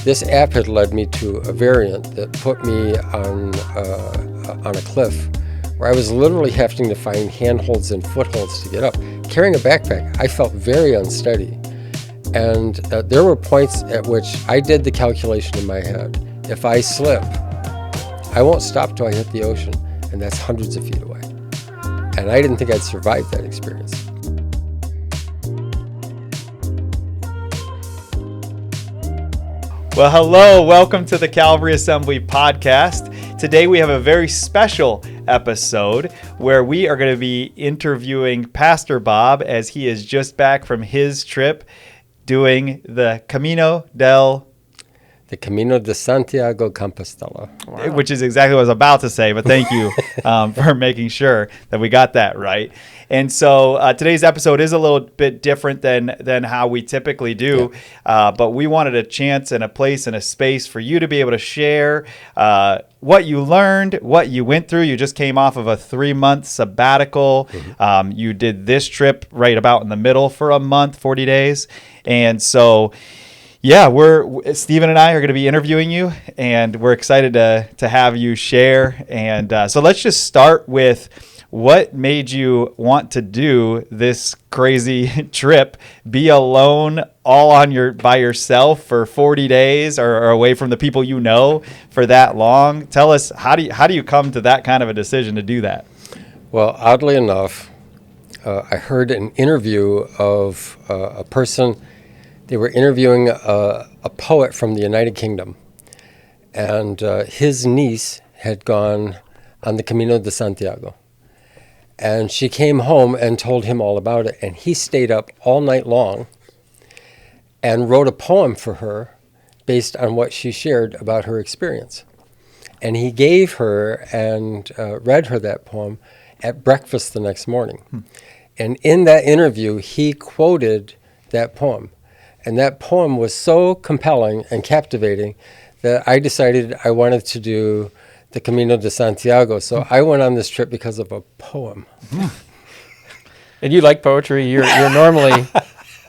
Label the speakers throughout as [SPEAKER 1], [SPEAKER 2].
[SPEAKER 1] This app had led me to a variant that put me on a cliff where I was literally having to find handholds and footholds to get up. Carrying a backpack, I felt very unsteady. And there were points at which I did the calculation in my head. If I slip, I won't stop till I hit the ocean, and that's hundreds of feet away. And I didn't think I'd survive that experience.
[SPEAKER 2] Well, hello, welcome to the Calvary Assembly podcast. Today we have a very special episode where we are going to be interviewing Pastor Bob as he is just back from his trip doing the Camino
[SPEAKER 1] de Santiago Compostela.
[SPEAKER 2] Wow. Which is exactly what I was about to say, but thank you for making sure that we got that right. And so today's episode is a little bit different than how we typically do, but we wanted a chance and a place and a space for you to be able to share what you learned, what you went through. You just came off of a 3-month sabbatical. Mm-hmm. You did this trip right about in the middle for a month, 40 days. And so Stephen and I are going to be interviewing you, and we're excited to have you share. And so let's just start with what made you want to do this crazy trip, be alone, all by yourself for 40 days or away from the people you know for that long. Tell us, how do you come to that kind of a decision to do that?
[SPEAKER 1] Well, oddly enough, I heard an interview of a person. They were interviewing a poet from the United Kingdom, and his niece had gone on the Camino de Santiago. And she came home and told him all about it, and he stayed up all night long and wrote a poem for her based on what she shared about her experience. And he gave her and read her that poem at breakfast the next morning. And in that interview, he quoted that poem. And that poem was so compelling and captivating that I decided I wanted to do the Camino de Santiago. So I went on this trip because of a poem.
[SPEAKER 3] And you like poetry? You're normally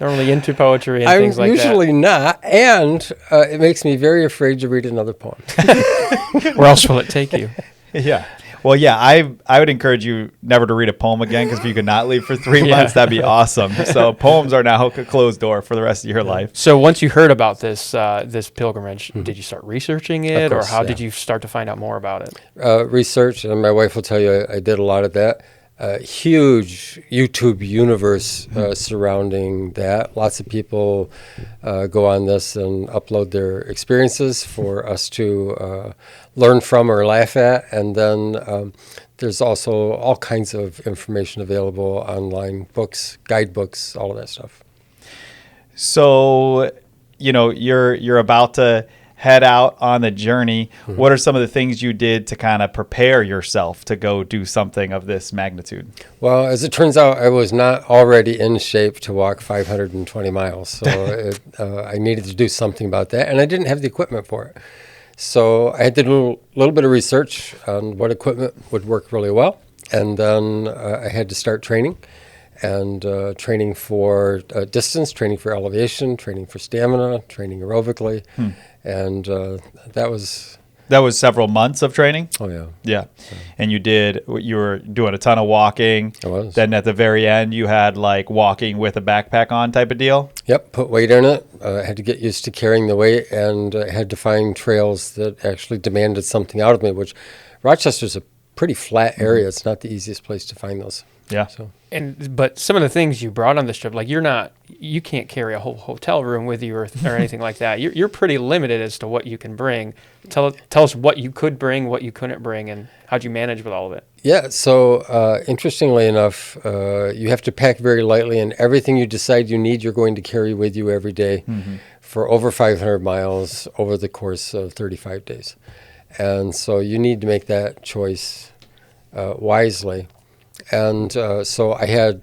[SPEAKER 3] into poetry and things like that.
[SPEAKER 1] I'm usually not, and it makes me very afraid to read another poem.
[SPEAKER 3] Where else will it take you?
[SPEAKER 2] Yeah. Well, yeah, I would encourage you never to read a poem again, because if you could not leave for 3 months, that'd be awesome. So poems are now a closed door for the rest of your life.
[SPEAKER 3] So once you heard about this pilgrimage, did you start researching it,
[SPEAKER 1] course,
[SPEAKER 3] or how did you start to find out more about
[SPEAKER 1] it? Research, and my wife will tell you I did a lot of that. Huge YouTube universe surrounding that. Lots of people go on this and upload their experiences for us to learn from or laugh at. And then there's also all kinds of information available online, books, guidebooks, all of that stuff.
[SPEAKER 2] So, you're about to head out on the journey. Mm-hmm. What are some of the things you did to kind of prepare yourself to go do something of this magnitude?
[SPEAKER 1] Well, as it turns out, I was not already in shape to walk 520 miles. So I needed to do something about that, and I didn't have the equipment for it. So I had to do a little bit of research on what equipment would work really well. And then I had to start training, and training for distance, training for elevation, training for stamina, training aerobically. And that was
[SPEAKER 2] several months of training.
[SPEAKER 1] Oh, yeah.
[SPEAKER 2] Yeah. And you were doing a ton of walking.
[SPEAKER 1] I was.
[SPEAKER 2] Then at the very end, you had like walking with a backpack on type of deal.
[SPEAKER 1] Yep. Put weight in it. I had to get used to carrying the weight, and I had to find trails that actually demanded something out of me, which Rochester's a pretty flat area. It's not the easiest place to find those.
[SPEAKER 2] Yeah.
[SPEAKER 3] But some of the things you brought on this trip, like you can't carry a whole hotel room with you or anything like that. You're pretty limited as to what you can bring. Tell us what you could bring, what you couldn't bring, and how'd you manage with all of it?
[SPEAKER 1] Yeah. So interestingly enough, you have to pack very lightly, and everything you decide you need, you're going to carry with you every day for over 500 miles over the course of 35 days. And so you need to make that choice wisely. And so I had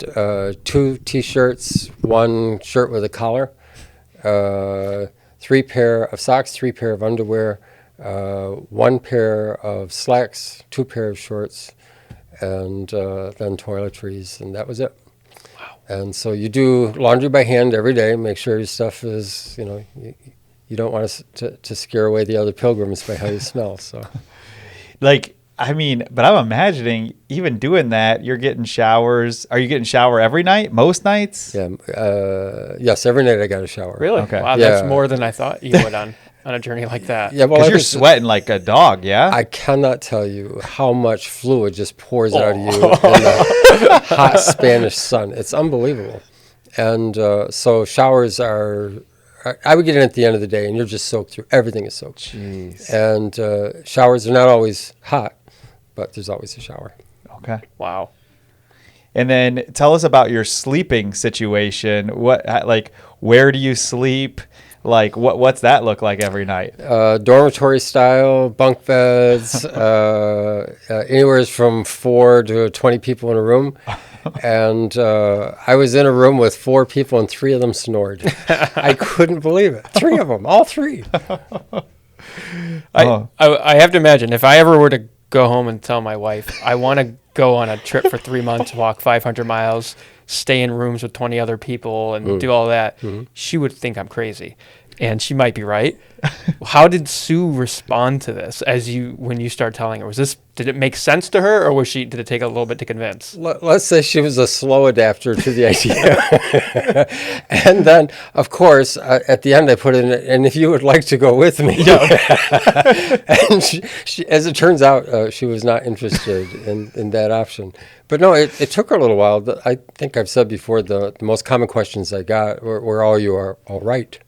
[SPEAKER 1] 2 T-shirts, 1 shirt with a collar, 3 pair of socks, 3 pair of underwear, 1 pair of slacks, 2 pair of shorts, and then toiletries, and that was it. Wow. And so you do laundry by hand every day, make sure your stuff is, you you don't want to scare away the other pilgrims by how you smell. So,
[SPEAKER 2] Like, I mean, but I'm imagining even doing that, you're getting showers. Are you getting shower every night? Most nights?
[SPEAKER 1] yeah, yes, every night I got a shower.
[SPEAKER 3] Really?
[SPEAKER 2] Okay.
[SPEAKER 3] Wow,
[SPEAKER 1] Yeah.
[SPEAKER 3] that's more than I thought you would on a journey like that.
[SPEAKER 1] Yeah, well,
[SPEAKER 2] Because
[SPEAKER 1] I
[SPEAKER 2] you're
[SPEAKER 1] was-
[SPEAKER 2] sweating like a dog, yeah?
[SPEAKER 1] I cannot tell you how much fluid just pours out of you in the hot Spanish sun. It's unbelievable. And so showers are, I would get in at the end of the day, and you're just soaked through. Everything is soaked.
[SPEAKER 2] Jeez.
[SPEAKER 1] And showers are not always hot, but there's always a shower.
[SPEAKER 2] Okay.
[SPEAKER 3] Wow.
[SPEAKER 2] And then tell us about your sleeping situation. Like, where do you sleep? Like, what's that look like every night?
[SPEAKER 1] Dormitory style, bunk beds, anywhere from 4 to 20 people in a room. And I was in a room with 4 people, and 3 of them snored. I couldn't believe it. 3 of them, all 3.
[SPEAKER 3] I have to imagine if I ever were to go home and tell my wife I want to go on a trip for 3 months, walk 500 miles, stay in rooms with 20 other people, and do all that, she would think I'm crazy, and she might be right. How did Sue respond to this when you start telling her? Did it make sense to her, or did it take a little bit to convince?
[SPEAKER 1] Let's say she was a slow adapter to the idea. And then, of course, at the end I put in, and if you would like to go with me. And she, as it turns out, she was not interested in that option. But no, it took her a little while. I think I've said before, the most common questions I got were all you are all right?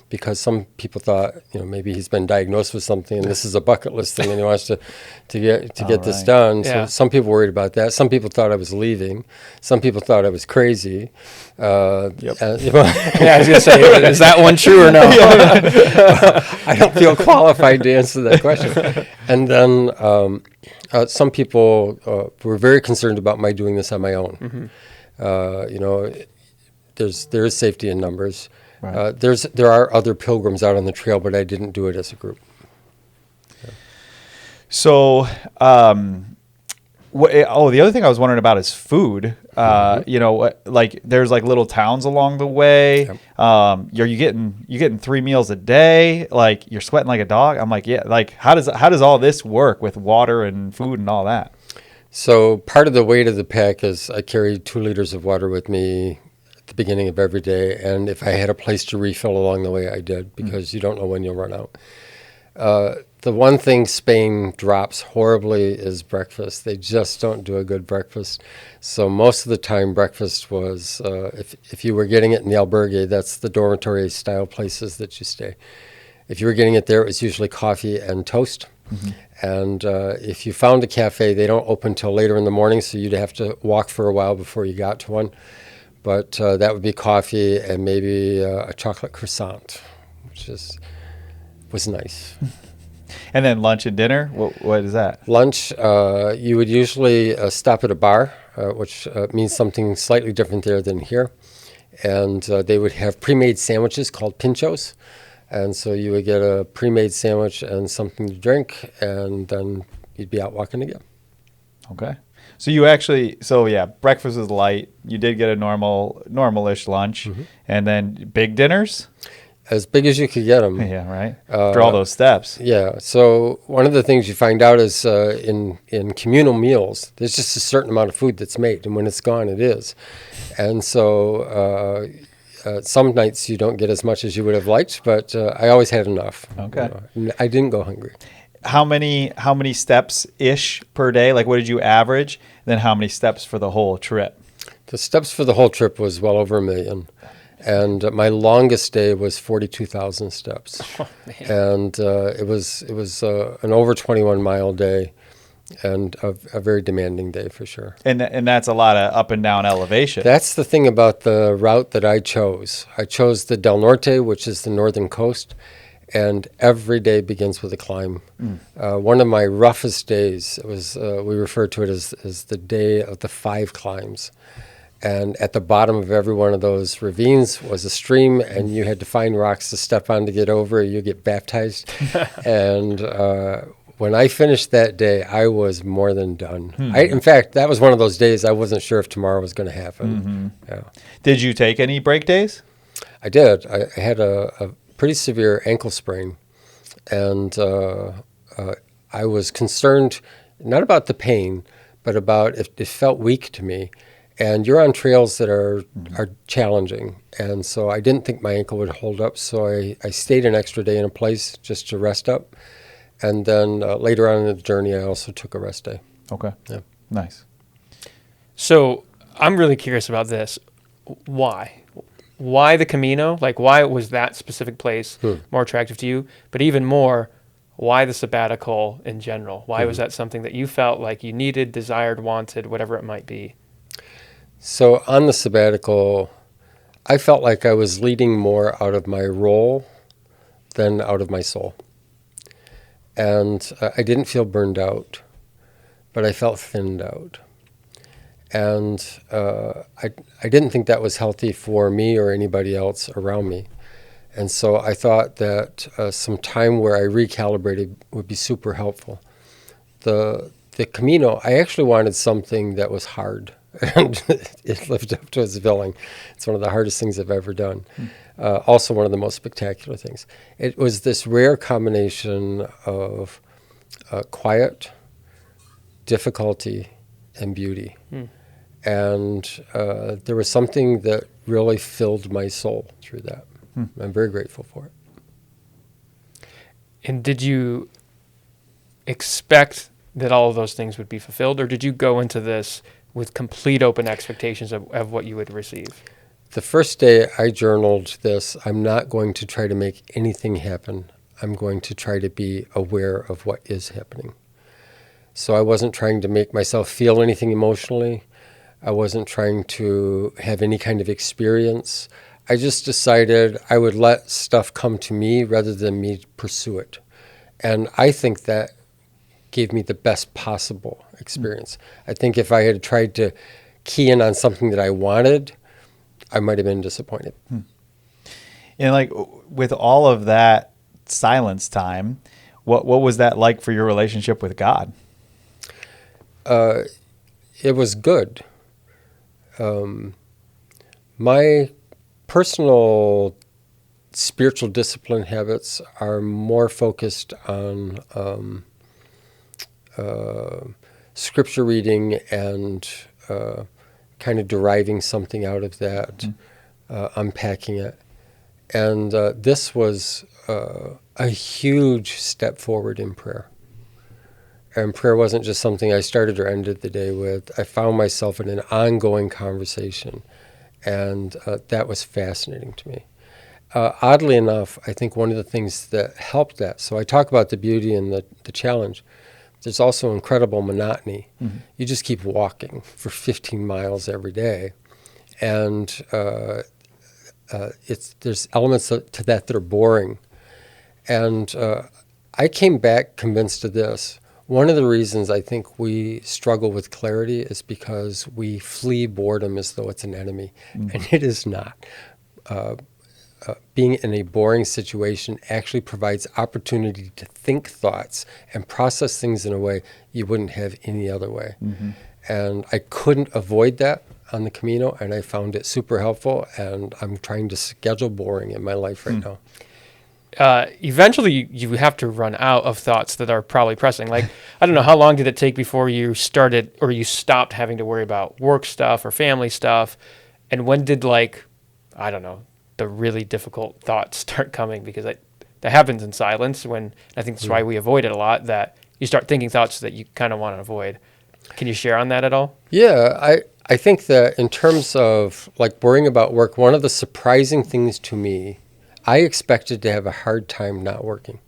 [SPEAKER 1] Because some people thought, maybe he's been diagnosed with something, and this is a bucket list thing, and he wants to get this done.
[SPEAKER 3] Yeah.
[SPEAKER 1] So some people worried about that. Some people thought I was leaving. Some people thought I was crazy.
[SPEAKER 2] Yep.
[SPEAKER 3] Yeah, I was gonna say, is that one true or no?
[SPEAKER 1] I don't feel qualified to answer that question. And then some people were very concerned about my doing this on my own. There is safety in numbers.
[SPEAKER 2] Right.
[SPEAKER 1] There are other pilgrims out on the trail, but I didn't do it as a group.
[SPEAKER 2] So, the other thing I was wondering about is food. Like there's like little towns along the way.
[SPEAKER 1] Yep.
[SPEAKER 2] Are you getting 3 meals a day? Like you're sweating like a dog. I'm like, yeah. Like how does all this work with water and food and all that?
[SPEAKER 1] So part of the weight of the pack is I carry 2 liters of water with me the beginning of every day, and if I had a place to refill along the way, I did, because you don't know when you'll run out. The one thing Spain drops horribly is breakfast. They just don't do a good breakfast. So most of the time breakfast was, if you were getting it in the albergue, that's the dormitory style places that you stay. If you were getting it there, it was usually coffee and toast. And if you found a cafe, they don't open till later in the morning, so you'd have to walk for a while before you got to one. But that would be coffee and maybe a chocolate croissant, which was nice.
[SPEAKER 2] And then lunch and dinner. What is that?
[SPEAKER 1] Lunch, you would usually stop at a bar, which means something slightly different there than here. And they would have pre-made sandwiches called pinchos. And so you would get a pre-made sandwich and something to drink, and then you'd be out walking again.
[SPEAKER 2] Okay. So breakfast was light. You did get a normal-ish lunch, and then big dinners.
[SPEAKER 1] As big as you could get them.
[SPEAKER 2] Yeah, right. After all those steps.
[SPEAKER 1] Yeah. So one of the things you find out is in communal meals, there's just a certain amount of food that's made, and when it's gone, it is. And so some nights you don't get as much as you would have liked, but I always had enough.
[SPEAKER 2] Okay.
[SPEAKER 1] I didn't go hungry.
[SPEAKER 2] How many steps ish per day? Like, what did you average? Then how many steps for the whole trip?
[SPEAKER 1] The steps for the whole trip was well over 1 million. And my longest day was 42,000 steps.
[SPEAKER 3] Oh, man.
[SPEAKER 1] And it was an over 21-mile day, and a very demanding day for sure.
[SPEAKER 2] And that's a lot of up and down elevation.
[SPEAKER 1] That's the thing about the route that I chose. I chose the Del Norte, which is the northern coast, and every day begins with a climb. One of my roughest days was, we refer to it as the day of the 5 climbs. And at the bottom of every one of those ravines was a stream, and you had to find rocks to step on to get over. You get baptized. And when I finished that day, I was more than done. In fact, that was one of those days I wasn't sure if tomorrow was going to happen. Yeah.
[SPEAKER 2] Did you take any break days?
[SPEAKER 1] I did. I had a pretty severe ankle sprain, and I was concerned not about the pain, but about if it felt weak to me. And you're on trails that are challenging, and so I didn't think my ankle would hold up, so I stayed an extra day in a place just to rest up. And then later on in the journey, I also took a rest day.
[SPEAKER 2] Okay.
[SPEAKER 1] Yeah.
[SPEAKER 2] Nice.
[SPEAKER 3] So I'm really curious about this. Why? Why the Camino? Like, why was that specific place more attractive to you? But even more, why the sabbatical in general? Why was that something that you felt like you needed, desired, wanted, whatever it might be?
[SPEAKER 1] So on the sabbatical, I felt like I was leading more out of my role than out of my soul. And I didn't feel burned out, but I felt thinned out. And I didn't think that was healthy for me or anybody else around me. And so I thought that some time where I recalibrated would be super helpful. The Camino, I actually wanted something that was hard. And it lived up to its billing. It's one of the hardest things I've ever done. Also one of the most spectacular things. It was this rare combination of quiet, difficulty, and beauty. And there was something that really filled my soul through that. I'm very grateful for it.
[SPEAKER 3] And did you expect that all of those things would be fulfilled, or did you go into this with complete open expectations of what you would receive?
[SPEAKER 1] The first day I journaled this, I'm not going to try to make anything happen. I'm going to try to be aware of what is happening. So I wasn't trying to make myself feel anything emotionally. I wasn't trying to have any kind of experience. I just decided I would let stuff come to me rather than me pursue it. And I think that gave me the best possible experience. I think if I had tried to key in on something that I wanted, I might have been disappointed.
[SPEAKER 2] And like with all of that silence time, what was that like for your relationship with God?
[SPEAKER 1] It was good. My personal spiritual discipline habits are more focused on scripture reading and kind of deriving something out of that, unpacking it. And this was a huge step forward in prayer. And prayer wasn't just something I started or ended the day with. I found myself in an ongoing conversation, and that was fascinating to me. Oddly enough, I think one of the things that helped that, so I talk about the beauty and the challenge, there's also incredible monotony. You just keep walking for 15 miles every day, and there's elements to that are boring. And I came back convinced of this. One of the reasons I think we struggle with clarity is because we flee boredom as though it's an enemy, and it is not. Being in a boring situation actually provides opportunity to think thoughts and process things in a way you wouldn't have any other way. And I couldn't avoid that on the Camino, and I found it super helpful, and I'm trying to schedule boring in my life right now.
[SPEAKER 3] Eventually you have to run out of thoughts that are probably pressing. Like, I don't know, how long did it take before you started or you stopped having to worry about work stuff or family stuff? And when did, like, I don't know, the really difficult thoughts start coming? Because that happens in silence, when I think that's why we avoid it a lot, that you start thinking thoughts that you kind of want to avoid. Can you share on that at all?
[SPEAKER 1] Yeah, I think that in terms of like worrying about work, one of the surprising things to me, I expected to have a hard time not working.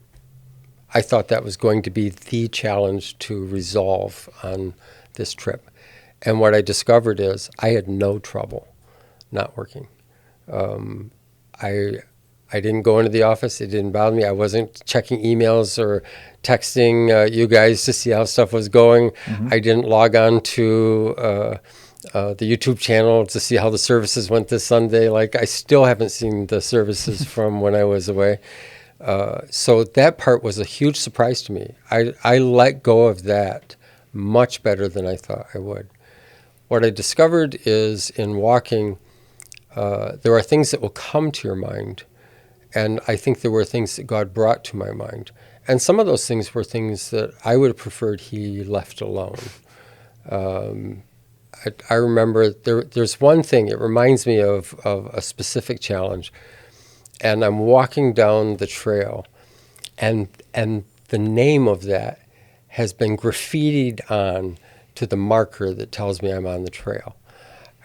[SPEAKER 1] I thought that was going to be the challenge to resolve on this trip. And what I discovered is I had no trouble not working. I didn't go into the office. It didn't bother me. I wasn't checking emails or texting you guys to see how stuff was going. I didn't log on to the YouTube channel to see how the services went this Sunday. Like, I still haven't seen the services from when I was away. So that part was a huge surprise to me. I let go of that much better than I thought I would. What I discovered is in walking, there are things that will come to your mind, And I think there were things that God brought to my mind. And some of those things were things that I would have preferred he left alone. I remember there's one thing, it reminds me of a specific challenge. And I'm walking down the trail, and the name of that has been graffitied on to the marker that tells me I'm on the trail.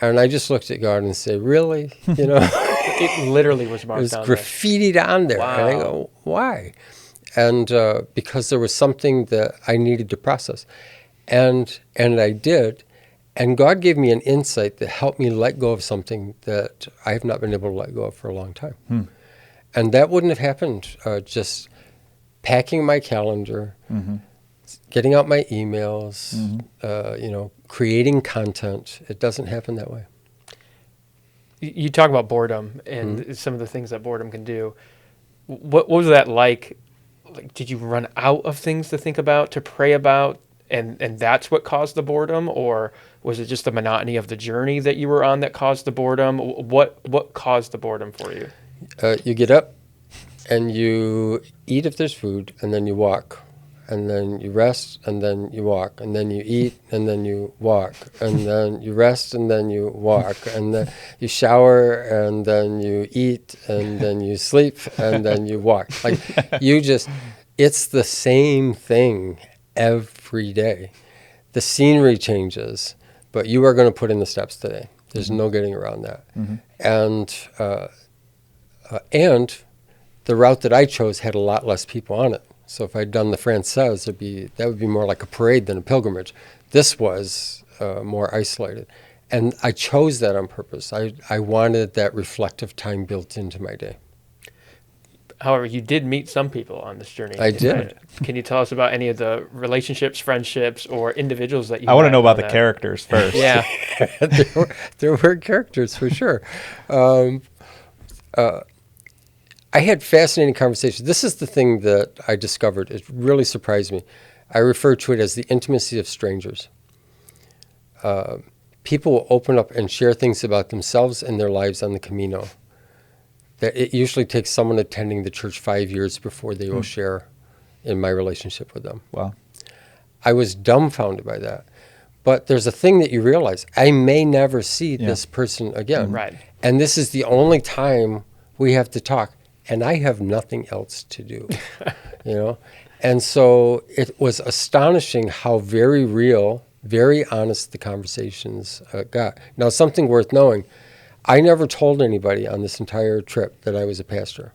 [SPEAKER 1] And I just looked at God and said, really?
[SPEAKER 3] It literally was
[SPEAKER 1] It
[SPEAKER 3] marked
[SPEAKER 1] was
[SPEAKER 3] down there.
[SPEAKER 1] graffitied on there.
[SPEAKER 3] Wow.
[SPEAKER 1] And I go, why? And because there was something that I needed to process. And I did. And God gave me an insight that helped me let go of something that I have not been able to let go of for a long time. And that wouldn't have happened just packing my calendar, getting out my emails, creating content. It doesn't happen that way.
[SPEAKER 3] You talk about boredom and some of the things that boredom can do. What was that like? Like, did you run out of things to think about, to pray about, and that's what caused the boredom? Or was it just the monotony of the journey that you were on that caused the boredom? What caused the boredom for you?
[SPEAKER 1] You get up and you eat if there's food, and then you walk. And then you rest, and then you walk. And then you eat, and then you walk. And then you rest, and then you walk. And then you shower, and then you eat, and then you sleep, and then you walk. Like, it's the same thing every day. The scenery changes, but you are going to put in the steps today. There's no getting around that. And the route that I chose had a lot less people on it. So if I'd done the Française, that would be more like a parade than a pilgrimage. This was more isolated. And I chose that on purpose. I wanted that reflective time built into my day.
[SPEAKER 3] However, you did meet some people on this journey.
[SPEAKER 1] I did.
[SPEAKER 3] Can you tell us about any of the relationships, friendships, or individuals that you
[SPEAKER 2] I want to
[SPEAKER 3] met
[SPEAKER 2] know about
[SPEAKER 3] on
[SPEAKER 2] the
[SPEAKER 3] that?
[SPEAKER 2] characters first.
[SPEAKER 3] Yeah.
[SPEAKER 1] there were characters for sure. I had fascinating conversations. This is the thing that I discovered. It really surprised me. I refer to it as the intimacy of strangers. People will open up and share things about themselves and their lives on the Camino. That it usually takes someone attending the church 5 years before they will share in my relationship with them.
[SPEAKER 2] Wow.
[SPEAKER 1] I was dumbfounded by that. But there's a thing that you realize. I may never see this person again.
[SPEAKER 3] Right.
[SPEAKER 1] And this is the only time we have to talk. And I have nothing else to do, And so it was astonishing how very real, very honest the conversations got. Now, something worth knowing, I never told anybody on this entire trip that I was a pastor.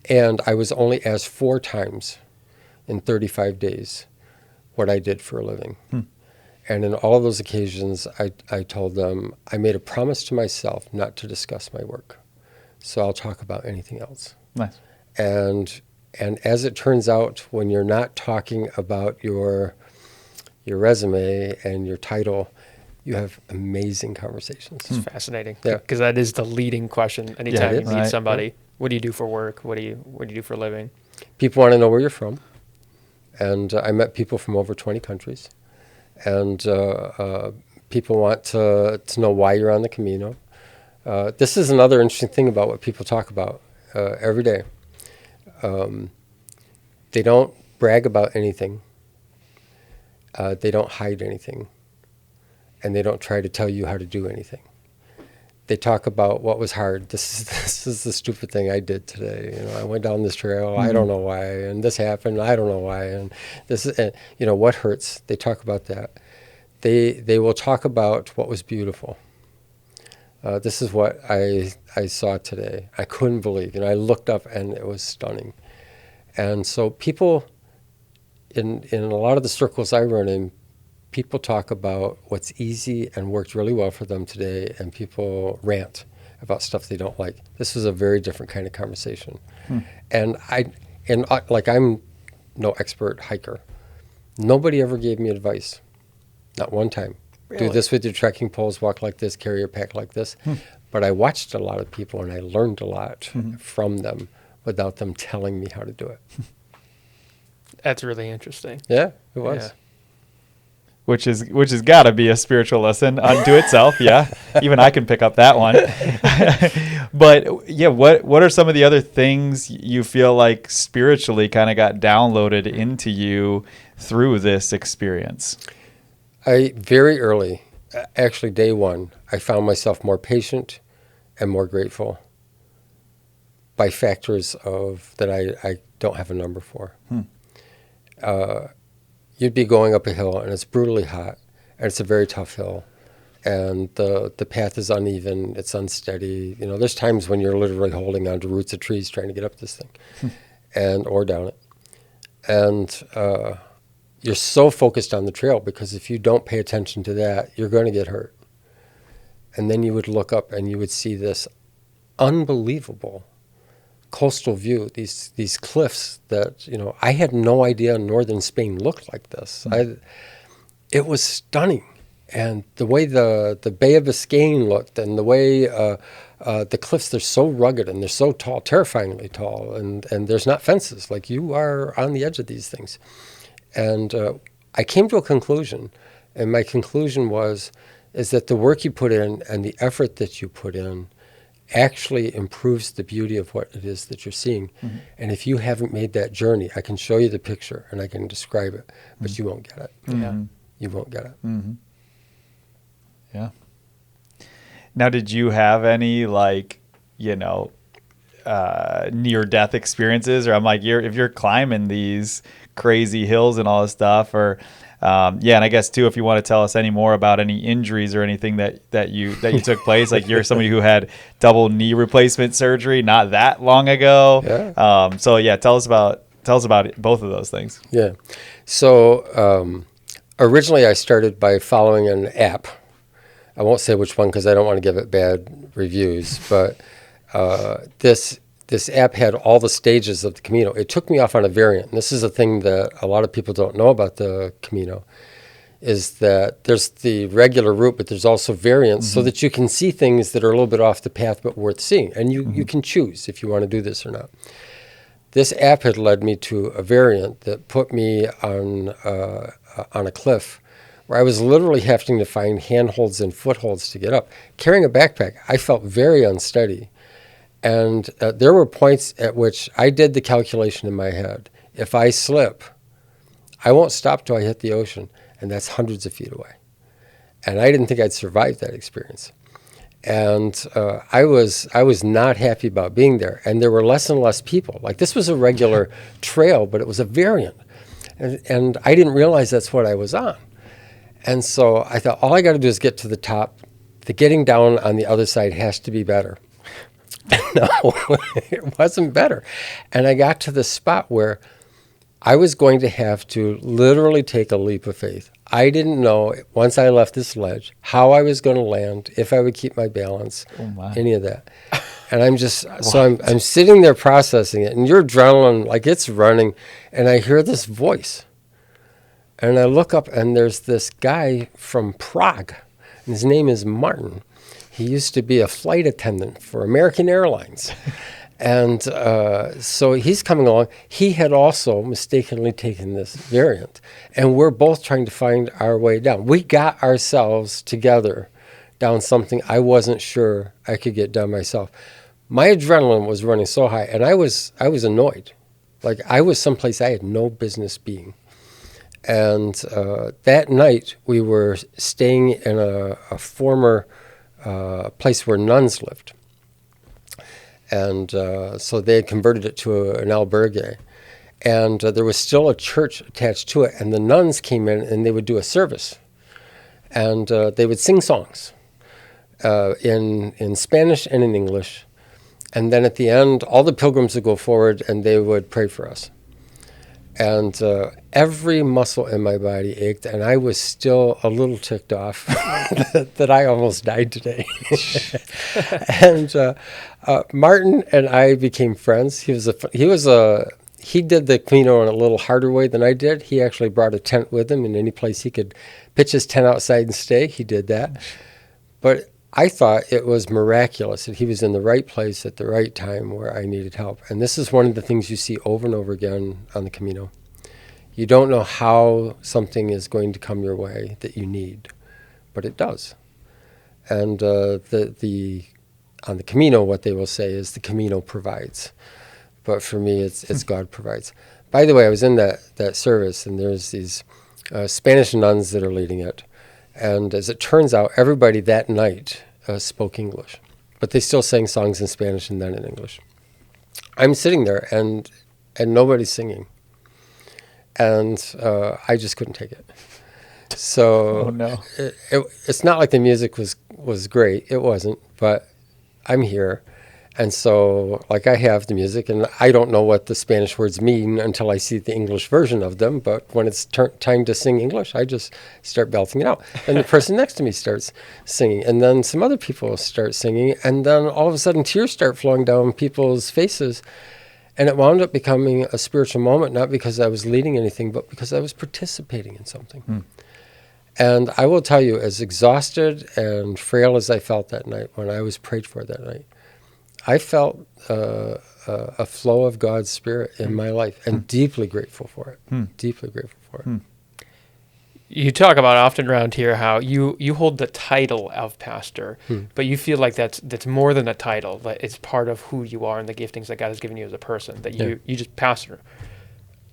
[SPEAKER 1] And I was only asked 4 times in 35 days what I did for a living. And in all of those occasions, I told them, I made a promise to myself not to discuss my work. So I'll talk about anything else.
[SPEAKER 2] Nice.
[SPEAKER 1] And as it turns out, when you're not talking about your resume and your title, you have amazing conversations.
[SPEAKER 3] It's fascinating.
[SPEAKER 1] Yeah.
[SPEAKER 3] Because that is the leading question anytime
[SPEAKER 1] it
[SPEAKER 3] you
[SPEAKER 1] is.
[SPEAKER 3] meet
[SPEAKER 2] Right.
[SPEAKER 3] somebody. What do you do for work? What do you do for a living?
[SPEAKER 1] People want to know where you're from. And I met people from over 20 countries. And people want to know why you're on the Camino. This is another interesting thing about what people talk about every day. They don't brag about anything. They don't hide anything. And they don't try to tell you how to do anything. They talk about what was hard. This is the stupid thing I did today. I went down this trail. I don't know why. And this happened. I don't know why. And this is, what hurts. They talk about that. They will talk about what was beautiful. This is what I saw today. I couldn't believe. I looked up and it was stunning. And so people, in a lot of the circles I run in, people talk about what's easy and worked really well for them today, and people rant about stuff they don't like. This was a very different kind of conversation. And I'm no expert hiker. Nobody ever gave me advice. Not one time.
[SPEAKER 3] Really?
[SPEAKER 1] Do this with your trekking poles, walk like this, carry your pack like this. But I watched a lot of people and I learned a lot from them without them telling me how to do it.
[SPEAKER 3] That's really interesting.
[SPEAKER 1] Yeah, it was.
[SPEAKER 3] Yeah.
[SPEAKER 2] which is got to be a spiritual lesson unto itself. Yeah, even I can pick up that one. But yeah, what are some of the other things you feel like spiritually kind of got downloaded into you through this experience?
[SPEAKER 1] I very early, actually day one, I found myself more patient and more grateful by factors of that I don't have a number for. You'd be going up a hill and it's brutally hot and it's a very tough hill and the path is uneven, it's unsteady. You know, there's times when you're literally holding onto roots of trees trying to get up this thing or down it. And you're so focused on the trail because if you don't pay attention to that, you're going to get hurt. And then you would look up and you would see this unbelievable coastal view, these cliffs that, you know, I had no idea northern Spain looked like this. It was stunning. And the way the Bay of Biscayne looked and the way the cliffs, they're so rugged and they're so tall, terrifyingly tall, and there's not fences. Like you are on the edge of these things. And I came to a conclusion, and my conclusion is that the work you put in and the effort that you put in actually improves the beauty of what it is that you're seeing. Mm-hmm. And if you haven't made that journey, I can show you the picture and I can describe it, but you won't get it.
[SPEAKER 2] Mm-hmm.
[SPEAKER 1] You won't get it.
[SPEAKER 2] Mm-hmm. Yeah. Now, did you have any, like, you know, near-death experiences? Or I'm like, if you're climbing these crazy hills and all this stuff, or and I guess too, if you want to tell us any more about any injuries or anything that you took place, like you're somebody who had double knee replacement surgery not that long ago. Yeah. So yeah, tell us about both of those things.
[SPEAKER 1] Yeah. So originally I started by following an app. I won't say which one because I don't want to give it bad reviews, but this app had all the stages of the Camino. It took me off on a variant. And this is a thing that a lot of people don't know about the Camino, is that there's the regular route, but there's also variants so that you can see things that are a little bit off the path but worth seeing. And you can choose if you want to do this or not. This app had led me to a variant that put me on a cliff where I was literally having to find handholds and footholds to get up. Carrying a backpack, I felt very unsteady. And there were points at which I did the calculation in my head. If I slip, I won't stop till I hit the ocean, and that's hundreds of feet away. And I didn't think I'd survive that experience. And I was not happy about being there. And there were less and less people. Like this was a regular trail, but it was a variant. And I didn't realize that's what I was on. And so I thought, all I got to do is get to the top. The getting down on the other side has to be better. No, it wasn't better. And I got to the spot where I was going to have to literally take a leap of faith. I didn't know, once I left this ledge, how I was going to land, if I would keep my balance, any of that. And I'm just, so I'm sitting there processing it, and your adrenaline, like it's running, and I hear this voice. And I look up, and there's this guy from Prague, and his name is Martin. He used to be a flight attendant for American Airlines. And so he's coming along. He had also mistakenly taken this variant. And we're both trying to find our way down. We got ourselves together down something I wasn't sure I could get done myself. My adrenaline was running so high, and I was annoyed. Like I was someplace I had no business being. And that night we were staying in a former place where nuns lived. And so they had converted it to an albergue. And there was still a church attached to it. And the nuns came in and they would do a service. And they would sing songs in Spanish and in English. And then at the end, all the pilgrims would go forward and they would pray for us. And every muscle in my body ached, and I was still a little ticked off that I almost died today. And Martin and I became friends. He did the Camino in a little harder way than I did. He actually brought a tent with him, and any place he could pitch his tent outside and stay, he did that. But I thought it was miraculous that he was in the right place at the right time where I needed help. And this is one of the things you see over and over again on the Camino. You don't know how something is going to come your way that you need, but it does. And on the Camino, what they will say is the Camino provides. But for me, it's God provides. By the way, I was in that service, and there's these Spanish nuns that are leading it. And as it turns out, everybody that night spoke English. But they still sang songs in Spanish and then in English. I'm sitting there, and nobody's singing. And I just couldn't take it. So
[SPEAKER 2] Oh, no.
[SPEAKER 1] it's not like the music was great. It wasn't. But I'm here. And so, like, I have the music, and I don't know what the Spanish words mean until I see the English version of them. But when it's time to sing English, I just start belting it out. And the person next to me starts singing. And then some other people start singing. And then all of a sudden, tears start flowing down people's faces. And it wound up becoming a spiritual moment, not because I was leading anything, but because I was participating in something. And I will tell you, as exhausted and frail as I felt that night, when I was prayed for that night, I felt a flow of God's Spirit in my life, and deeply grateful for it. Deeply grateful for it.
[SPEAKER 3] You talk about often around here how you hold the title of pastor, but you feel like that's more than a title. That it's part of who you are and the giftings that God has given you as a person. That you just pastor.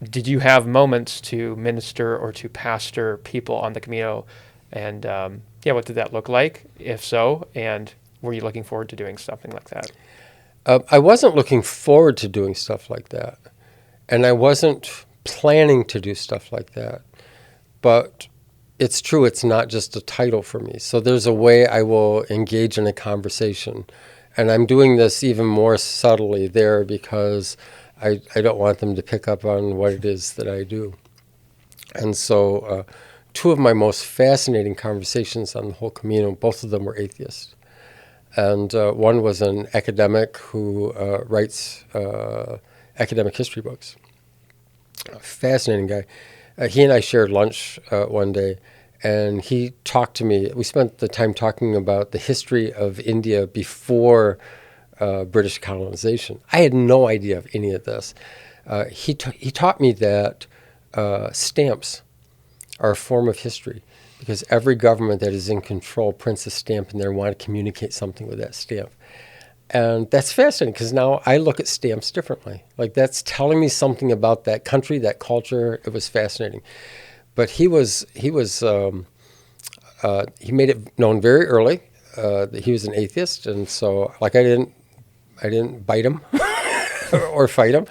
[SPEAKER 3] Did you have moments to minister or to pastor people on the Camino? And what did that look like, if so? And were you looking forward to doing something like that?
[SPEAKER 1] I wasn't looking forward to doing stuff like that. And I wasn't planning to do stuff like that. But it's true, it's not just a title for me. So there's a way I will engage in a conversation. And I'm doing this even more subtly there because I don't want them to pick up on what it is that I do. And so two of my most fascinating conversations on the whole Camino, both of them were atheists. And one was an academic who writes academic history books. A fascinating guy. He and I shared lunch one day, and he talked to me. We spent the time talking about the history of India before British colonization. I had no idea of any of this. He taught me that stamps are a form of history, because every government that is in control prints a stamp and they want to communicate something with that stamp. And that's fascinating because now I look at stamps differently. Like, that's telling me something about that country, that culture. It was fascinating. But he made it known very early that he was an atheist. And so, like, I didn't bite him or fight him.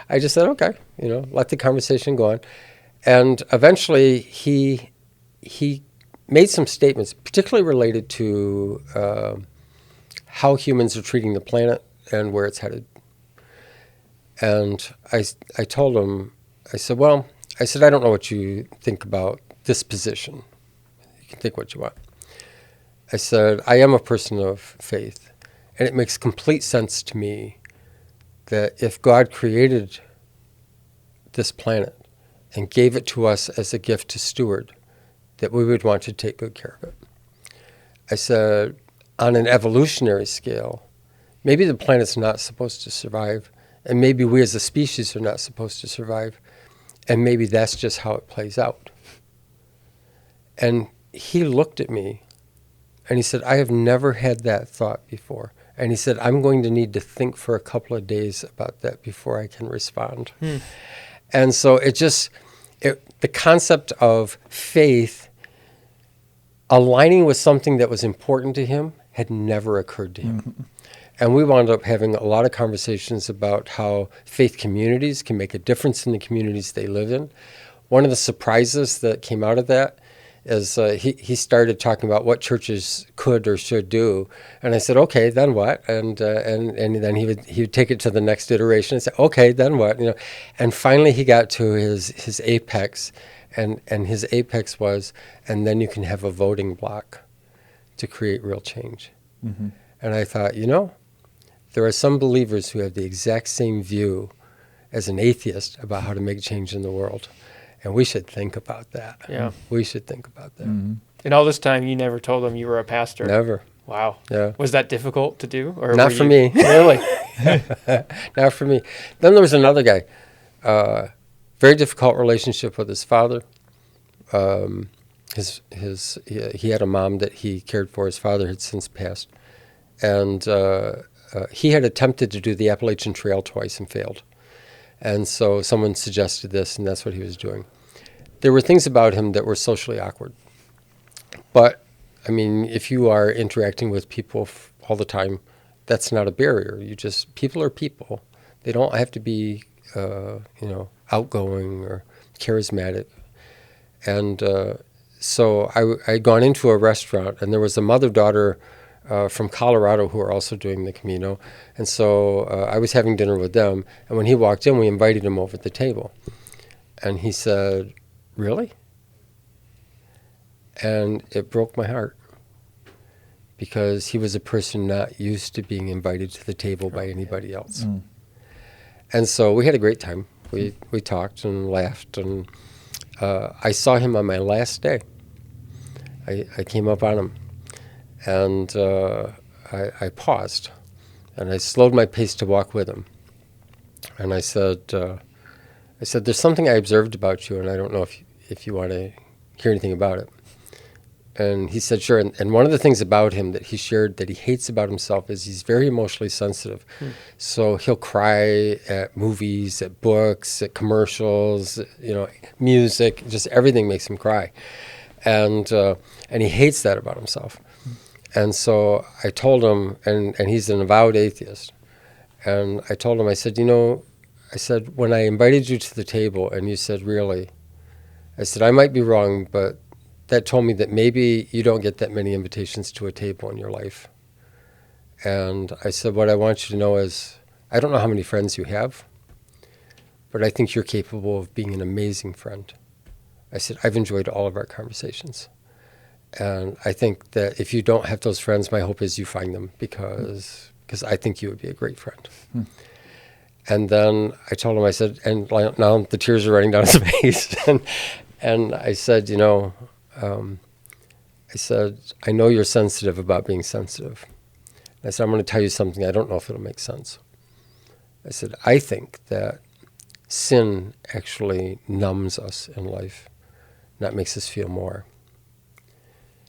[SPEAKER 1] I just said, okay, let the conversation go on. And eventually he made some statements, particularly related to how humans are treating the planet and where it's headed. And I told him, I said, I don't know what you think about this position. You can think what you want. I said, I am a person of faith, and it makes complete sense to me that if God created this planet and gave it to us as a gift to steward, that we would want to take good care of it. I said, on an evolutionary scale, maybe the planet's not supposed to survive, and maybe we as a species are not supposed to survive, and maybe that's just how it plays out. And he looked at me, and he said, I have never had that thought before. And he said, I'm going to need to think for a couple of days about that before I can respond. And so the concept of faith aligning with something that was important to him had never occurred to him. And we wound up having a lot of conversations about how faith communities can make a difference in the communities they live in. One of the surprises that came out of that is he started talking about what churches could or should do. And I said, okay, then what? And then he would take it to the next iteration and say, okay, then what? And finally he got to his apex. And his apex was, and then you can have a voting block to create real change. And I thought, there are some believers who have the exact same view as an atheist about how to make change in the world. And we should think about that.
[SPEAKER 3] Yeah.
[SPEAKER 1] We should think about that.
[SPEAKER 3] And all this time, you never told them you were a pastor?
[SPEAKER 1] Never.
[SPEAKER 3] Wow.
[SPEAKER 1] Yeah.
[SPEAKER 3] Was that difficult to do? Or
[SPEAKER 1] Not for me.
[SPEAKER 3] Really?
[SPEAKER 1] Not for me. Then there was another guy. very difficult relationship with his father. He had a mom that he cared for. His father had since passed. And he had attempted to do the Appalachian Trail twice and failed. And so someone suggested this, and that's what he was doing. There were things about him that were socially awkward. But, I mean, if you are interacting with people all the time, that's not a barrier. People are people. They don't have to be, outgoing or charismatic. And so I'd gone into a restaurant, and there was a mother-daughter from Colorado who are also doing the Camino. And so I was having dinner with them. And when he walked in, we invited him over at the table. And he said, "Really?" And it broke my heart, because he was a person not used to being invited to the table by anybody else. Mm. And so we had a great time. We talked and laughed, and I saw him on my last day. I came up on him, and I paused, and I slowed my pace to walk with him. And I said, "There's something I observed about you, and I don't know if you want to hear anything about it." And he said, "Sure." And one of the things about him that he shared that he hates about himself is he's very emotionally sensitive. So he'll cry at movies, at books, at commercials, music, just everything makes him cry. And he hates that about himself. And so I told him, and he's an avowed atheist. And I told him, I said, when I invited you to the table and you said, "Really?" I said, "I might be wrong, but that told me that maybe you don't get that many invitations to a table in your life." And I said, "What I want you to know is, I don't know how many friends you have, but I think you're capable of being an amazing friend." I said, "I've enjoyed all of our conversations. And I think that if you don't have those friends, my hope is you find them, because I think you would be a great friend." And then I told him, I said, and now the tears are running down his face. and I said, "I know you're sensitive about being sensitive." I said, "I'm going to tell you something. I don't know if it'll make sense." I said, "I think that sin actually numbs us in life, and that makes us feel more."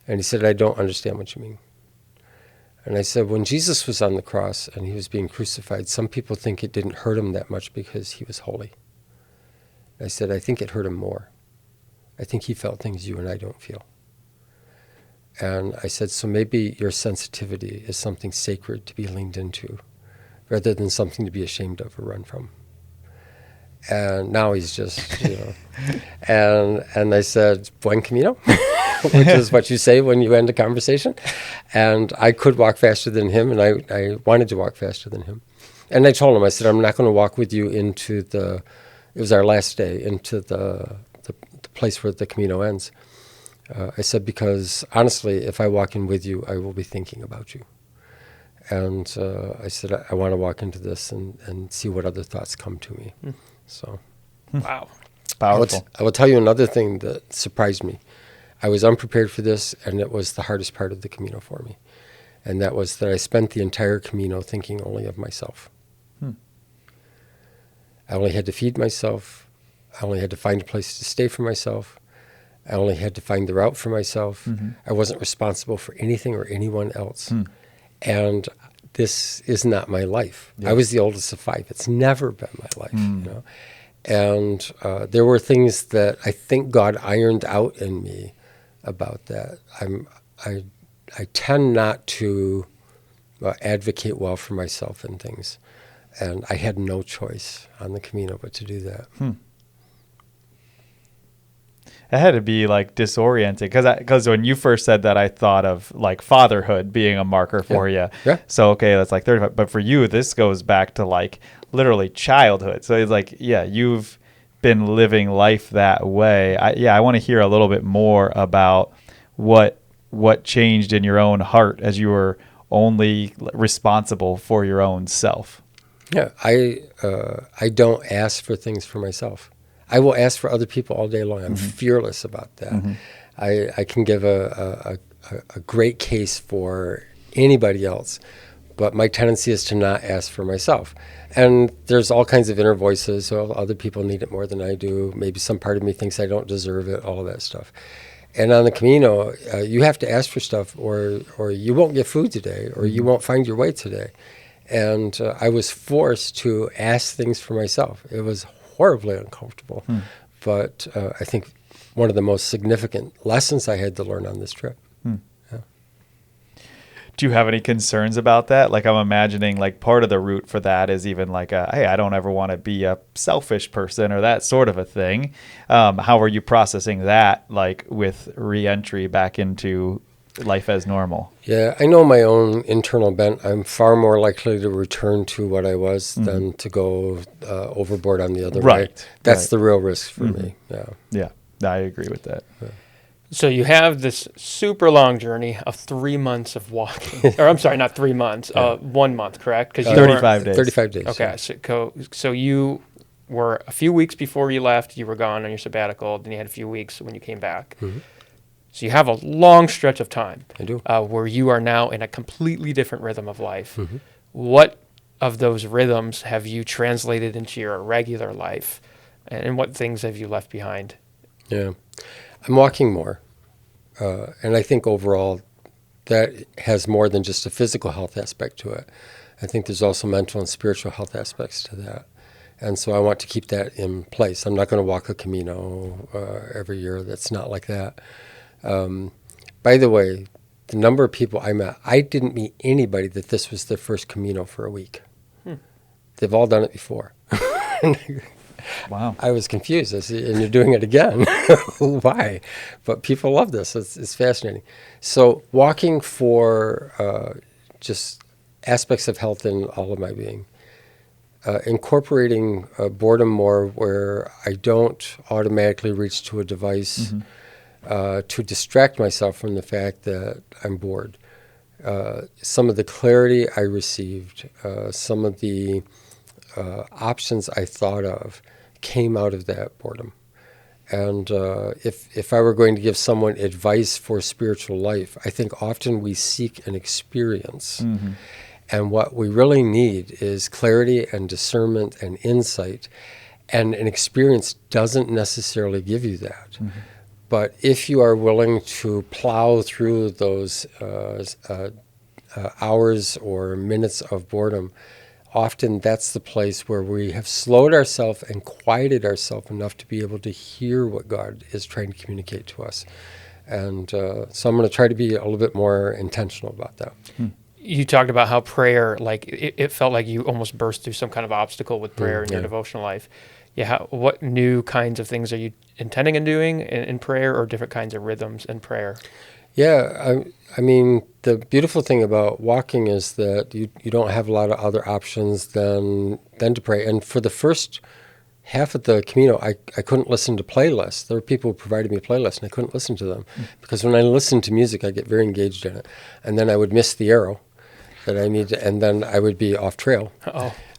[SPEAKER 1] And he said, "I don't understand what you mean." And I said, "When Jesus was on the cross and he was being crucified, some people think it didn't hurt him that much because he was holy." And I said, "I think it hurt him more. I think he felt things you and I don't feel." And I said, "So maybe your sensitivity is something sacred to be leaned into, rather than something to be ashamed of or run from." And now he's just, and I said, "Buen camino," which is what you say when you end a conversation. And I could walk faster than him, and I wanted to walk faster than him. And I told him, I said, "I'm not going to walk with you into it was our last day, into the place where the Camino ends." I said, "Because honestly, if I walk in with you, I will be thinking about you." And I said, I want to walk into this and see what other thoughts come to me. So,
[SPEAKER 3] wow.
[SPEAKER 2] Powerful.
[SPEAKER 1] I will tell you another thing that surprised me. I was unprepared for this, and it was the hardest part of the Camino for me. And that was that I spent the entire Camino thinking only of myself. I only had to feed myself. I only had to find a place to stay for myself. I only had to find the route for myself. Mm-hmm. I wasn't responsible for anything or anyone else. And this is not my life. Yeah. I was the oldest of 5. It's never been my life, And there were things that I think God ironed out in me about that. I tend not to advocate well for myself in things. And I had no choice on the Camino but to do that.
[SPEAKER 2] It had to be like disorienting, because when you first said that, I thought of like fatherhood being a marker for you. Yeah. So okay, that's like 35. But for you, this goes back to like literally childhood. So it's like, yeah, you've been living life that way. I want to hear a little bit more about what changed in your own heart as you were only responsible for your own self.
[SPEAKER 1] Yeah, I don't ask for things for myself. I will ask for other people all day long. I'm fearless about that. I can give a great case for anybody else, but my tendency is to not ask for myself. And there's all kinds of inner voices. So other people need it more than I do. Maybe some part of me thinks I don't deserve it, all of that stuff. And on the Camino, you have to ask for stuff or you won't get food today, or you won't find your way today. And I was forced to ask things for myself. It was horribly uncomfortable. But I think one of the most significant lessons I had to learn on this trip. Yeah.
[SPEAKER 2] Do you have any concerns about that? Like, I'm imagining like part of the route for that is even like, hey, I don't ever want to be a selfish person or that sort of a thing. How are you processing that, like with re-entry back into life as normal?
[SPEAKER 1] Yeah, I know my own internal bent. I'm far more likely to return to what I was than to go overboard on the other way. That's the real risk for me.
[SPEAKER 2] Yeah, I agree with that.
[SPEAKER 1] Yeah.
[SPEAKER 3] So you have this super long journey of 3 months of walking, or I'm sorry, not 3 months, 1 month, correct? Because
[SPEAKER 2] 35 days.
[SPEAKER 1] 35 days.
[SPEAKER 3] Okay, so you were a few weeks before you left, you were gone on your sabbatical, then you had a few weeks when you came back. So you have a long stretch of time.
[SPEAKER 1] I do.
[SPEAKER 3] Where you are now in a completely different rhythm of life. What of those rhythms have you translated into your regular life, and what things have you left behind?
[SPEAKER 1] Yeah. I'm walking more, and I think overall that has more than just a physical health aspect to it. I think there's also mental and spiritual health aspects to that. And so I want to keep that in place. I'm not going to walk a Camino every year. That's not like that. By the way, the number of people I met, I didn't meet anybody that this was their first Camino for a week. They've all done it before.
[SPEAKER 2] Wow.
[SPEAKER 1] I was confused. I said, and you're doing it again. Why? But people love this. It's fascinating. So walking for just aspects of health in all of my being. Incorporating boredom more where I don't automatically reach to a device to distract myself from the fact that I'm bored. Some of the clarity I received, some of the options I thought of came out of that boredom. And if I were going to give someone advice for spiritual life, I think often we seek an experience. And what we really need is clarity and discernment and insight. And an experience doesn't necessarily give you that. But if you are willing to plow through those hours or minutes of boredom, often that's the place where we have slowed ourselves and quieted ourselves enough to be able to hear what God is trying to communicate to us. And so I'm going to try to be a little bit more intentional about that.
[SPEAKER 3] You talked about how prayer, like it felt like you almost burst through some kind of obstacle with prayer in your devotional life. Yeah, what new kinds of things are you intending on doing in prayer, or different kinds of rhythms in prayer?
[SPEAKER 1] Yeah, I mean, the beautiful thing about walking is that you don't have a lot of other options than to pray. And for the first half of the Camino, I couldn't listen to playlists. There were people who provided me playlists, and I couldn't listen to them. Because when I listen to music, I get very engaged in it. And then I would miss the arrow that I need, and then I would be off trail.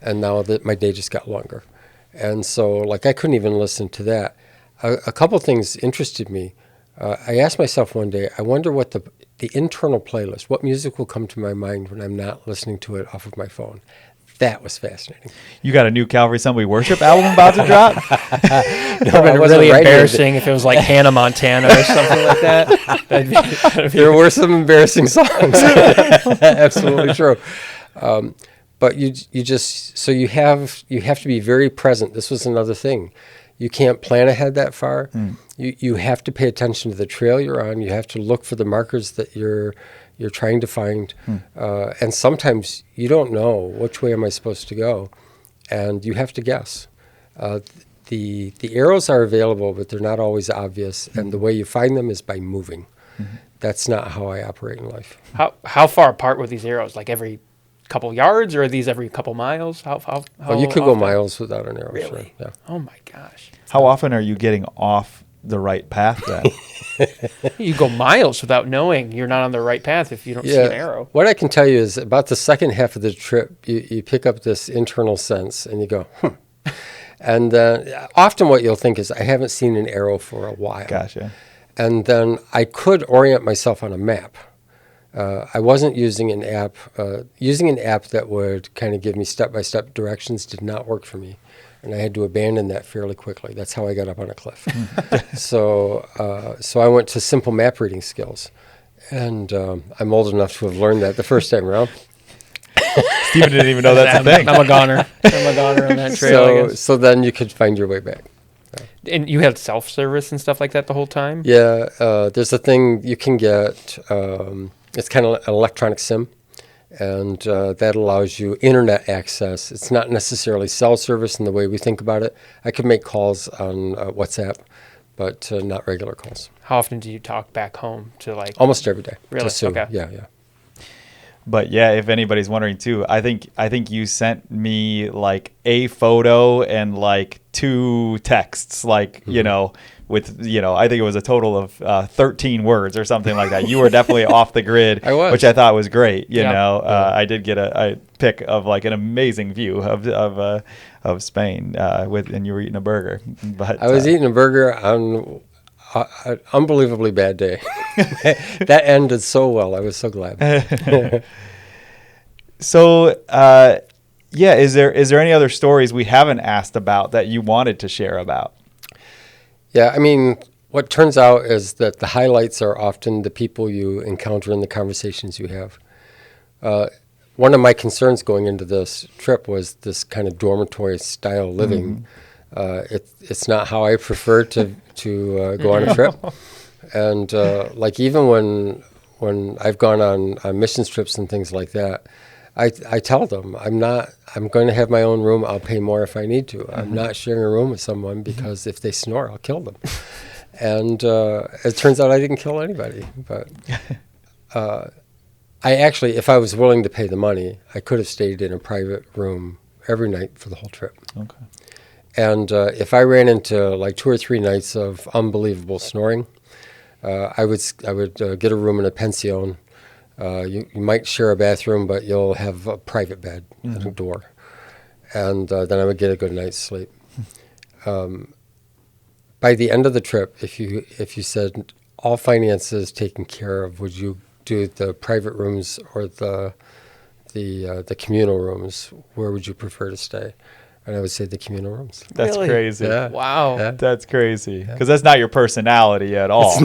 [SPEAKER 1] And now that my day just got longer. And so, like, I couldn't even listen to that. A couple things interested me. I asked myself one day, I wonder what the internal playlist, what music will come to my mind when I'm not listening to it off of my phone. That was fascinating.
[SPEAKER 2] You got a new Calvary Assembly worship album about to drop?
[SPEAKER 3] No, it was really embarrassing if it was like Hannah Montana or something like that.
[SPEAKER 1] There were some embarrassing songs. Absolutely true. But you just, so you have to be very present. This was another thing. You can't plan ahead that far. You have to pay attention to the trail you're on. You have to look for the markers that you're trying to find. And sometimes you don't know which way am I supposed to go, and you have to guess. The arrows are available, but they're not always obvious. And the way you find them is by moving. That's not how I operate in life.
[SPEAKER 3] How far apart were these arrows? Like every couple yards, or are these every couple miles? How
[SPEAKER 1] you could go miles without an arrow.
[SPEAKER 3] Really?
[SPEAKER 1] Sure. Yeah.
[SPEAKER 3] Oh my gosh.
[SPEAKER 2] How often are you getting off the right path then?
[SPEAKER 3] You go miles without knowing you're not on the right path if you don't see an arrow.
[SPEAKER 1] What I can tell you is about the second half of the trip, you pick up this internal sense and you go, And often what you'll think is, I haven't seen an arrow for a while.
[SPEAKER 2] Gotcha.
[SPEAKER 1] And then I could orient myself on a map. I wasn't using an app. Using an app that would kind of give me step-by-step directions did not work for me, and I had to abandon that fairly quickly. That's how I got up on a cliff. So I went to simple map reading skills, and I'm old enough to have learned that the first time around.
[SPEAKER 2] Stephen didn't even know that's a thing.
[SPEAKER 3] I'm a goner. I'm a goner on that trail. I guess.
[SPEAKER 1] So then you could find your way back.
[SPEAKER 3] And you had self-service and stuff like that the whole time?
[SPEAKER 1] Yeah, there's a thing you can get. It's kind of an electronic SIM, and that allows you internet access. It's not necessarily cell service in the way we think about it. I could make calls on WhatsApp, but not regular calls.
[SPEAKER 3] How often do you talk back home to like?
[SPEAKER 1] Almost every day.
[SPEAKER 3] Really?
[SPEAKER 1] To Sue.
[SPEAKER 3] Okay.
[SPEAKER 1] Yeah.
[SPEAKER 2] But yeah, if anybody's wondering too, I think you sent me like a photo and like 2 texts, like, you know, with, you know, I think it was a total of 13 words or something like that. You were definitely off the grid,
[SPEAKER 1] I was.
[SPEAKER 2] which I thought was great. You
[SPEAKER 3] Yeah.
[SPEAKER 2] know, I did get a pic of like an amazing view of Spain and you were eating a burger. But
[SPEAKER 1] I was eating a burger on an unbelievably bad day. That ended so well. I was so glad.
[SPEAKER 2] So, yeah, is there any other stories we haven't asked about that you wanted to share about?
[SPEAKER 1] Yeah, I mean, what turns out is that the highlights are often the people you encounter in the conversations you have. One of my concerns going into this trip was this kind of dormitory style living. It's not how I prefer to go on a trip. And like even when I've gone on missions trips and things like that, I tell them I'm going to have my own room. I'll pay more if I need to. I'm not sharing a room with someone because if they snore, I'll kill them. And it turns out I didn't kill anybody. But I actually, if I was willing to pay the money, I could have stayed in a private room every night for the whole trip.
[SPEAKER 2] Okay.
[SPEAKER 1] And if I ran into like 2 or 3 nights of unbelievable snoring, I would get a room in a pension. You might share a bathroom, but you'll have a private bed and a door. And then I would get a good night's sleep. By the end of the trip, if you said all finances taken care of, would you do the private rooms or the communal rooms? Where would you prefer to stay? And I would say the communal rooms.
[SPEAKER 2] That's
[SPEAKER 3] Really?
[SPEAKER 2] crazy.
[SPEAKER 1] Yeah.
[SPEAKER 3] Wow.
[SPEAKER 1] Yeah.
[SPEAKER 2] That's crazy. Because that's not your personality at all.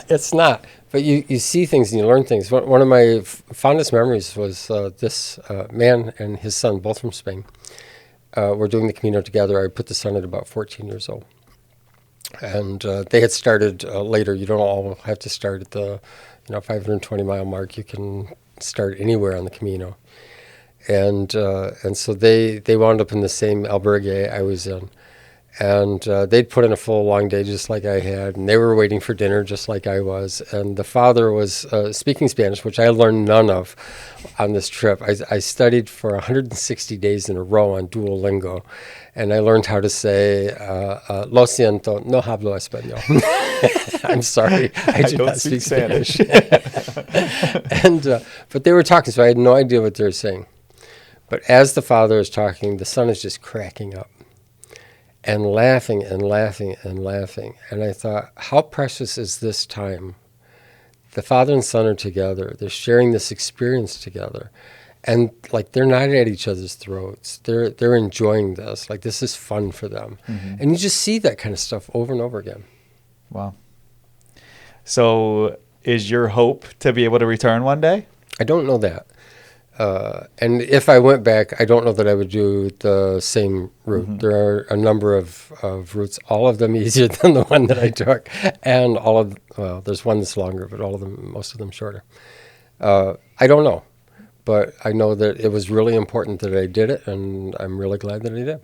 [SPEAKER 1] It's not. But you see things and you learn things. One of my fondest memories was this man and his son, both from Spain, were doing the Camino together. I put the son at about 14 years old. And they had started later. You don't all have to start at the 520-mile mark. You can start anywhere on the Camino. And so they wound up in the same albergue I was in. And they'd put in a full, long day just like I had, and they were waiting for dinner just like I was. And the father was speaking Spanish, which I learned none of on this trip. I studied for 160 days in a row on Duolingo, and I learned how to say, lo siento, no hablo español. I'm sorry, I do not speak Spanish. But they were talking, so I had no idea what they were saying. But as the father is talking, the son is just cracking up and laughing and laughing and laughing. And I thought, how precious is this time? The father and son are together. They're sharing this experience together. And like they're not at each other's throats. They're enjoying this. Like this is fun for them. And you just see that kind of stuff over and over again.
[SPEAKER 2] Wow. So is your hope to be able to return one day?
[SPEAKER 1] I don't know that. And if I went back, I don't know that I would do the same route. There are a number of routes, all of them easier than the one that I took, and there's one that's longer, but most of them shorter. I don't know, but I know that it was really important that I did it, and I'm really glad that I did.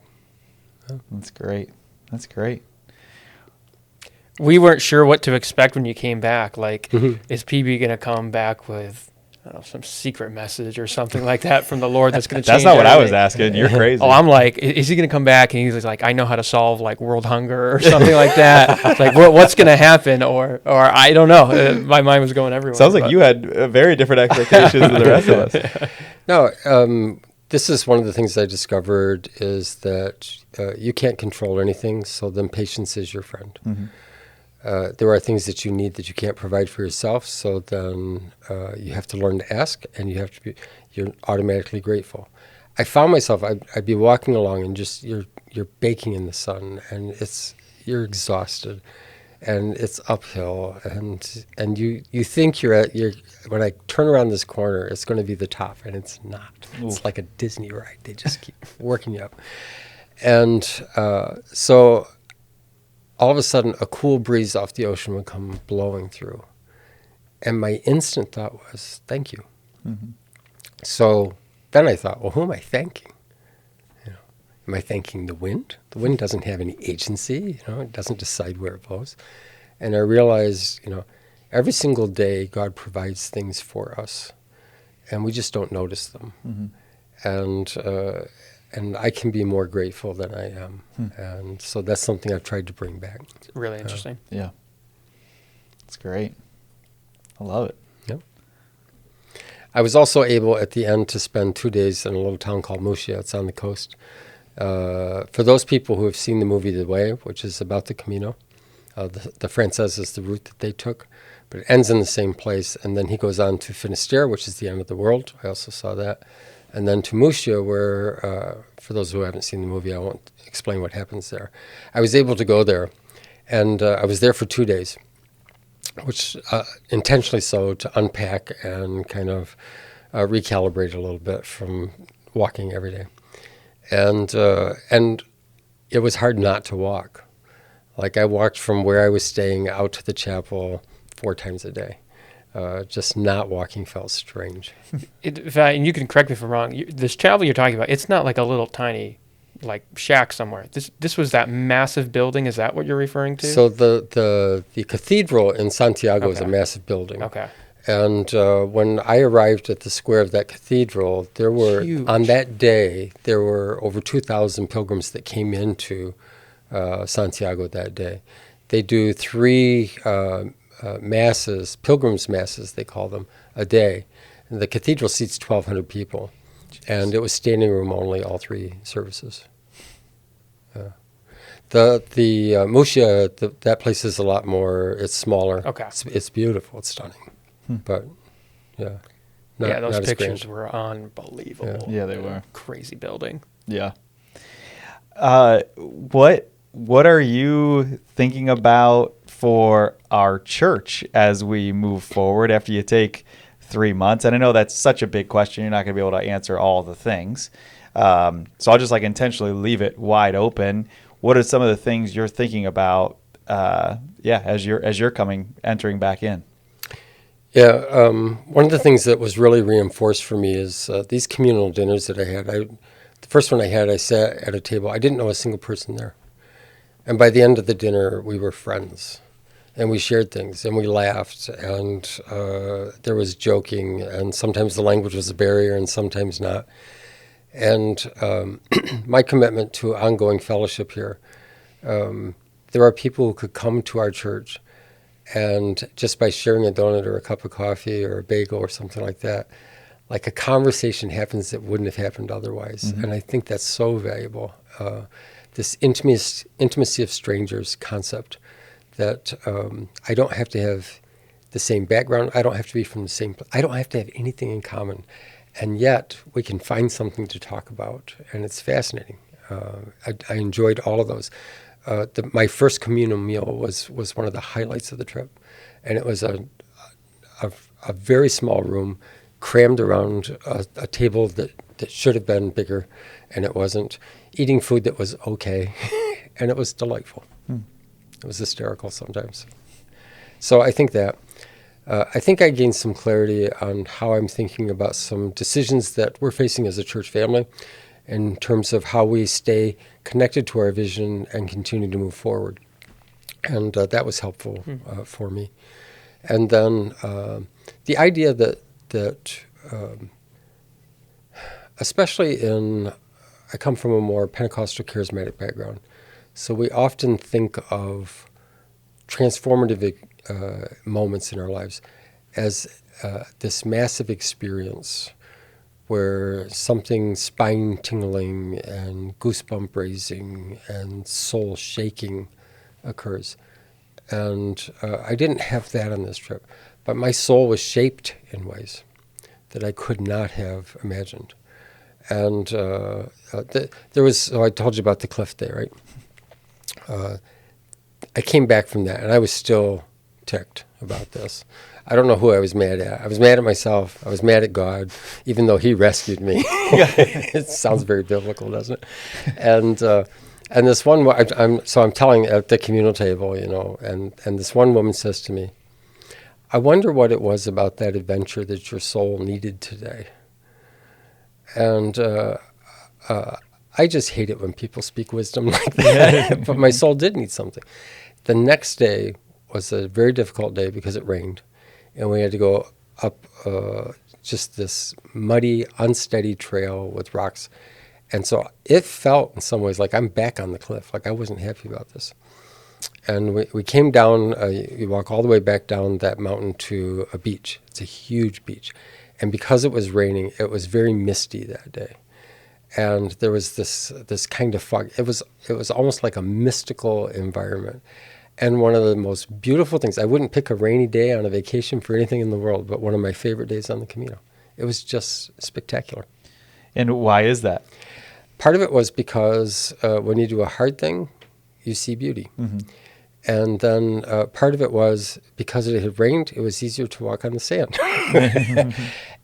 [SPEAKER 2] Yeah. That's great. That's great.
[SPEAKER 3] We weren't sure what to expect when you came back. Like, is PB going to come back with some secret message or something like that from the Lord that's going to change
[SPEAKER 2] That's not what I was
[SPEAKER 3] everything?
[SPEAKER 2] asking. You're crazy.
[SPEAKER 3] Oh, I'm like, is he going to come back and he's like, I know how to solve like world hunger or something like that? It's like, what's going to happen? Or I don't know. My mind was going everywhere.
[SPEAKER 2] Sounds like you had very different expectations than the rest of us.
[SPEAKER 1] No, this is one of the things I discovered is that you can't control anything, so then patience is your friend. there are things that you need that you can't provide for yourself. So then you have to learn to ask, and you're automatically grateful. I found myself, I'd be walking along and just you're baking in the sun, and you're exhausted, and it's uphill, and you think when I turn around this corner, it's going to be the top, and it's not.
[SPEAKER 2] Ooh.
[SPEAKER 1] It's like a Disney ride. They just keep working you up. And so all of a sudden, a cool breeze off the ocean would come blowing through. And my instant thought was, thank you.
[SPEAKER 2] Mm-hmm.
[SPEAKER 1] So then I thought, well, who am I thanking? Am I thanking the wind? The wind doesn't have any agency. It doesn't decide where it blows. And I realized, every single day God provides things for us, and we just don't notice them.
[SPEAKER 2] Mm-hmm.
[SPEAKER 1] And I can be more grateful than I am. And so that's something I've tried to bring back.
[SPEAKER 3] It's really interesting.
[SPEAKER 2] Yeah. That's great. I love it.
[SPEAKER 1] Yep. I was also able at the end to spend 2 days in a little town called Muxia. It's on the coast. For those people who have seen the movie The Way, which is about the Camino, the Frances is the route that they took, but it ends in the same place. And then he goes on to Finisterre, which is the end of the world. I also saw that. And then to Muxia, where, for those who haven't seen the movie, I won't explain what happens there. I was able to go there, and I was there for 2 days, which intentionally so to unpack and kind of recalibrate a little bit from walking every day. And it was hard not to walk. Like I walked from where I was staying out to the chapel 4 times a day. Just not walking felt strange.
[SPEAKER 3] And you can correct me if I'm wrong. This chapel you're talking about, it's not like a little tiny, like shack somewhere. This was that massive building. Is that what you're referring to?
[SPEAKER 1] So the cathedral in Santiago is a massive building.
[SPEAKER 3] Okay.
[SPEAKER 1] And when I arrived at the square of that cathedral, on that day, there were over 2,000 pilgrims that came into Santiago that day. They do 3 masses, pilgrims masses, they call them, a day. And the cathedral seats 1,200 people. And it was standing room only, all 3 services. The Muxia, that place is a lot more, it's smaller.
[SPEAKER 3] Okay.
[SPEAKER 1] It's beautiful, it's stunning. But, yeah.
[SPEAKER 3] Those
[SPEAKER 1] not as
[SPEAKER 3] pictures
[SPEAKER 1] grand.
[SPEAKER 3] were unbelievable.
[SPEAKER 2] Yeah, they were.
[SPEAKER 3] Crazy building.
[SPEAKER 2] Yeah. What are you thinking about for our church as we move forward after you take 3 months? And I know that's such a big question. You're not going to be able to answer all the things. So I'll just intentionally leave it wide open. What are some of the things you're thinking about? As you're entering back in.
[SPEAKER 1] Yeah, one of the things that was really reinforced for me is these communal dinners that I had. The first one I sat at a table. I didn't know a single person there. And by the end of the dinner, we were friends. And we shared things, and we laughed, and there was joking, and sometimes the language was a barrier, and sometimes not. And my commitment to ongoing fellowship here, there are people who could come to our church, and just by sharing a donut or a cup of coffee or a bagel or something like that, like a conversation happens that wouldn't have happened otherwise. Mm-hmm. And I think that's so valuable. This intimacy of strangers concept that I don't have to have the same background. I don't have to be from the same place. I don't have to have anything in common. And yet we can find something to talk about. And it's fascinating. I enjoyed all of those. My first communal meal was one of the highlights of the trip. And it was a very small room crammed around a table that should have been bigger, and it wasn't. Eating food that was okay, and it was delightful. It was hysterical sometimes. So I think that. I think I gained some clarity on how I'm thinking about some decisions that we're facing as a church family in terms of how we stay connected to our vision and continue to move forward. And that was helpful for me. And then the idea that especially I come from a more Pentecostal charismatic background, so we often think of transformative moments in our lives as this massive experience where something spine-tingling and goosebump-raising and soul-shaking occurs. And I didn't have that on this trip. But my soul was shaped in ways that I could not have imagined. And there was, so I told you about the cliff day, right? I came back from that, and I was still ticked about this. I don't know who I was mad at. I was mad at myself. I was mad at God, even though He rescued me. It sounds very biblical, doesn't it? And this one, I'm telling at the communal table, you know, and this one woman says to me, "I wonder what it was about that adventure that your soul needed today." And I just hate it when people speak wisdom like that. But my soul did need something. The next day was a very difficult day because it rained. And we had to go up just this muddy, unsteady trail with rocks. And so it felt in some ways like I'm back on the cliff. Like I wasn't happy about this. And we came down, you walk all the way back down that mountain to a beach. It's a huge beach. And because it was raining, it was very misty that day. And there was this kind of fog. It was almost like a mystical environment. And one of the most beautiful things, I wouldn't pick a rainy day on a vacation for anything in the world, but one of my favorite days on the Camino. It was just spectacular.
[SPEAKER 2] And why is that?
[SPEAKER 1] Part of it was because when you do a hard thing, you see beauty.
[SPEAKER 2] Mm-hmm.
[SPEAKER 1] And then part of it was because it had rained, it was easier to walk on the sand.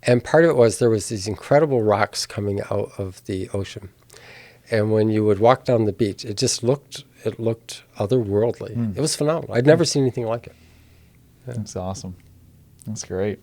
[SPEAKER 1] And part of it was there was these incredible rocks coming out of the ocean. And when you would walk down the beach, it looked otherworldly. It was phenomenal. I'd never seen anything like it. Yeah.
[SPEAKER 2] That's awesome. That's great.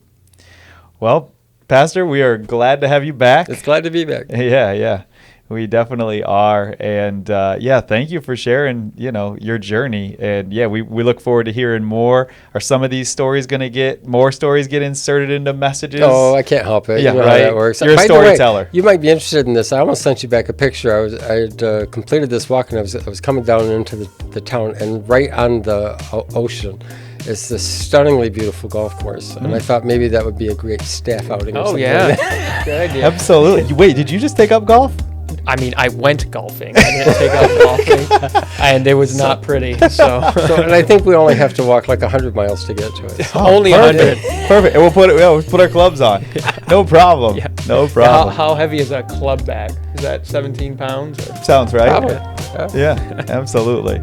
[SPEAKER 2] Well, Pastor, we are glad to have you back.
[SPEAKER 1] It's glad to be back.
[SPEAKER 2] Yeah. We definitely are. And thank you for sharing, your journey. And we look forward to hearing more. Are some of these stories going to get inserted into messages?
[SPEAKER 1] Oh, I can't help it.
[SPEAKER 2] Yeah,
[SPEAKER 1] you know
[SPEAKER 2] right.
[SPEAKER 1] How that works.
[SPEAKER 2] You're a storyteller.
[SPEAKER 1] You might be interested in this. I almost sent you back a picture. I had completed this walk, and I was coming down into the town, and right on the ocean is this stunningly beautiful golf course. And I thought maybe that would be a great staff outing or something.
[SPEAKER 3] Oh, yeah. Good idea.
[SPEAKER 2] Absolutely. Wait, did you just take up golf?
[SPEAKER 3] I mean, I went golfing. I didn't take up golfing, and it was not pretty. So
[SPEAKER 1] and I think we only have to walk like 100 miles to get to it.
[SPEAKER 3] only 100.
[SPEAKER 2] Perfect. And we'll put our clubs on. No problem.
[SPEAKER 3] Yeah.
[SPEAKER 2] No problem.
[SPEAKER 3] How heavy is a club bag? Is that 17 pounds? Or?
[SPEAKER 2] Sounds right.
[SPEAKER 1] Probably.
[SPEAKER 2] Yeah, absolutely.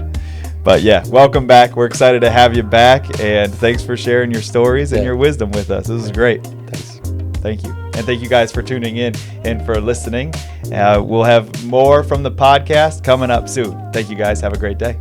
[SPEAKER 2] But welcome back. We're excited to have you back, and thanks for sharing your stories and your wisdom with us. This is great.
[SPEAKER 1] Thanks.
[SPEAKER 2] Thank you. And thank you guys for tuning in and for listening. We'll have more from the podcast coming up soon. Thank you guys. Have a great day.